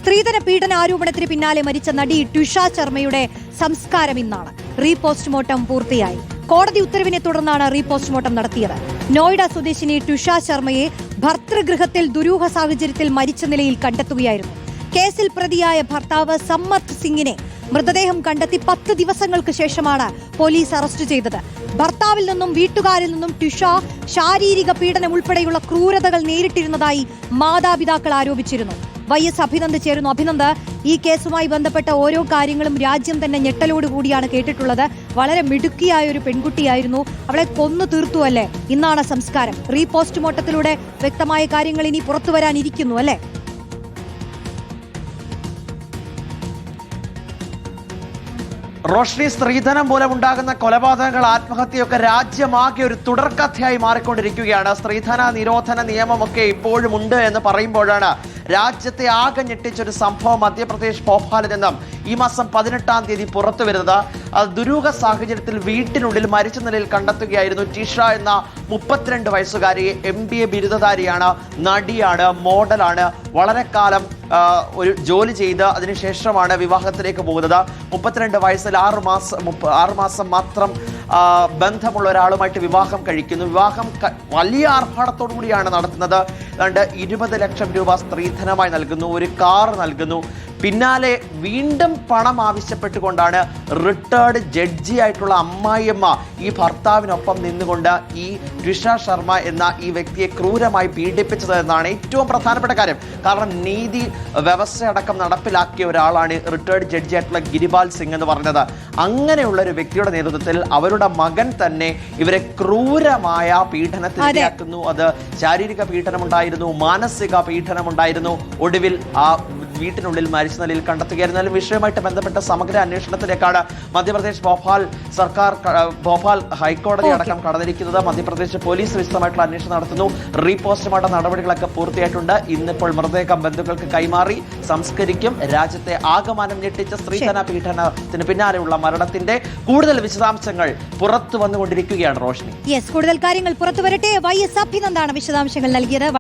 സ്ത്രീധന പീഡന ആരോപണത്തിന് പിന്നാലെ മരിച്ച നടി ട്വിഷ ശർമ്മയുടെ സംസ്കാരം ഇന്നാണ്. റീപോസ്റ്റ്മോർട്ടം പൂർത്തിയായി. കോടതി ഉത്തരവിനെ തുടർന്നാണ് റീപോസ്റ്റ്മോർട്ടം നടത്തിയത്. നോയിഡ സ്വദേശിനി ട്വിഷ ശർമ്മയെ ഭർതൃഗൃഹത്തിൽ ദുരൂഹ സാഹചര്യത്തിൽ മരിച്ച നിലയിൽ കണ്ടെത്തുകയായിരുന്നു. കേസിൽ പ്രതിയായ ഭർത്താവ് സമ്മർത്ത് സിംഗിനെ മൃതദേഹം കണ്ടെത്തി 10 ദിവസങ്ങൾക്ക് ശേഷമാണ് പോലീസ് അറസ്റ്റ് ചെയ്തത്. ഭർത്താവിൽ നിന്നും വീട്ടുകാരിൽ നിന്നും ട്വിഷ ശാരീരിക പീഡനം ഉൾപ്പെടെയുള്ള ക്രൂരതകൾ നേരിട്ടിരുന്നതായി മാതാപിതാക്കൾ ആരോപിച്ചിരുന്നു. YS അഭിനന്ദ് ചേരുന്നു. അഭിനന്ദ്, ഈ കേസുമായി ബന്ധപ്പെട്ട ഓരോ കാര്യങ്ങളും രാജ്യം തന്നെ ഞെട്ടലോടുകൂടിയാണ് കേട്ടിട്ടുള്ളത്. വളരെ മിടുക്കിയായ ഒരു പെൺകുട്ടിയായിരുന്നു. അവളെ കൊന്നു തീർത്തു അല്ലേ? ഇന്നാണ് സംസ്കാരം. റീപോസ്റ്റ്മോർട്ടത്തിലൂടെ വ്യക്തമായ കാര്യങ്ങൾ ഇനി പുറത്തു വരാനിരിക്കുന്നു അല്ലേ? റോഷ്നി, സ്ത്രീധനം മൂലം ഉണ്ടാകുന്ന കൊലപാതകങ്ങൾ, ആത്മഹത്യയൊക്കെ രാജ്യമാകെ ഒരു തുടർക്കഥയായി മാറിക്കൊണ്ടിരിക്കുകയാണ്. സ്ത്രീധന നിരോധന നിയമമൊക്കെ ഇപ്പോഴും ഉണ്ട് എന്ന് പറയുമ്പോഴാണ് രാജ്യത്തെ ആകെ ഞെട്ടിച്ചൊരു സംഭവം മധ്യപ്രദേശ് ഭോപ്പാലിൽ നിന്നും ഈ മാസം 18-ാം തീയതി പുറത്തു വരുന്നത്. ദുരൂഹ സാഹചര്യത്തിൽ വീട്ടിനുള്ളിൽ മരിച്ച നിലയിൽ കണ്ടെത്തുകയായിരുന്നു ടിഷ എന്ന 32 വയസ്സുകാരിയെ. MBA ബിരുദധാരിയാണ്, നടിയാണ്, മോഡലാണ്. വളരെ കാലം ഒരു ജോലി ചെയ്ത് അതിനുശേഷമാണ് വിവാഹത്തിലേക്ക് പോകുന്നത്. 32 വയസ്സിൽ 6 മാസം മാത്രം ബന്ധമുള്ള ഒരാളുമായിട്ട് വിവാഹം കഴിക്കുന്നു. വിവാഹം വലിയ ആർഭാടത്തോടു കൂടിയാണ് നടത്തുന്നത്. ഏതാണ്ട് 20 ലക്ഷം രൂപ സ്ത്രീധനമായി നൽകുന്നു, ഒരു കാർ നൽകുന്നു. പിന്നാലെ വീണ്ടും പണം ആവശ്യപ്പെട്ടുകൊണ്ടാണ് റിട്ടയർഡ് ജഡ്ജിയായിട്ടുള്ള അമ്മായിയമ്മ ഈ ഭർത്താവിനൊപ്പം നിന്നുകൊണ്ട് ഈ ട്വിഷ ശർമ്മ എന്ന ഈ വ്യക്തിയെ ക്രൂരമായി പീഡിപ്പിച്ചത് എന്നാണ് ഏറ്റവും പ്രധാനപ്പെട്ട കാര്യം. കാരണം നീതി വ്യവസ്ഥയടക്കം നടപ്പിലാക്കിയ ഒരാളാണ് റിട്ടയർഡ് ജഡ്ജിയായിട്ടുള്ള ഗിരിപാൽ സിംഗ് എന്ന് പറഞ്ഞത്. അങ്ങനെയുള്ള ഒരു വ്യക്തിയുടെ നേതൃത്വത്തിൽ അവരുടെ മകൻ തന്നെ ഇവരെ ക്രൂരമായ പീഡനത്തിന് ഇരയാക്കുന്നു. അത് ശാരീരിക പീഡനമുണ്ടായിരുന്നു, മാനസിക പീഡനമുണ്ടായിരുന്നു. ഒടുവിൽ ആ വീട്ടിനുള്ളിൽ മരിച്ച നിലയിൽ കണ്ടെത്തുകയായിരുന്നു. വിഷയവുമായിട്ട് ബന്ധപ്പെട്ട സമഗ്ര അന്വേഷണത്തിലേക്കാണ് മധ്യപ്രദേശ് ഭോപ്പാൽ ഹൈക്കോടതി അടക്കം കടന്നിരിക്കുന്നത്. മധ്യപ്രദേശ് പോലീസ് വിശദമായിട്ടുള്ള അന്വേഷണം നടത്തുന്നു. റീപോസ്റ്റ്മോർട്ടം നടപടികളൊക്കെ പൂർത്തിയായിട്ടുണ്ട്. ഇന്നിപ്പോൾ മൃതദേഹം ബന്ധുക്കൾക്ക് കൈമാറി സംസ്കരിക്കും. രാജ്യത്തെ ആകമാനം ഞെട്ടിച്ച സ്ത്രീധന പീഡനത്തിന് പിന്നാലെയുള്ള മരണത്തിന്റെ കൂടുതൽ വിശദാംശങ്ങൾ പുറത്തു വന്നുകൊണ്ടിരിക്കുകയാണ്. റോഷ്നി, കൂടുതൽ കാര്യങ്ങൾ പുറത്തു വരട്ടെ. YS അഭിനന്ദാണ് വിശദാംശങ്ങൾ നൽകിയത്.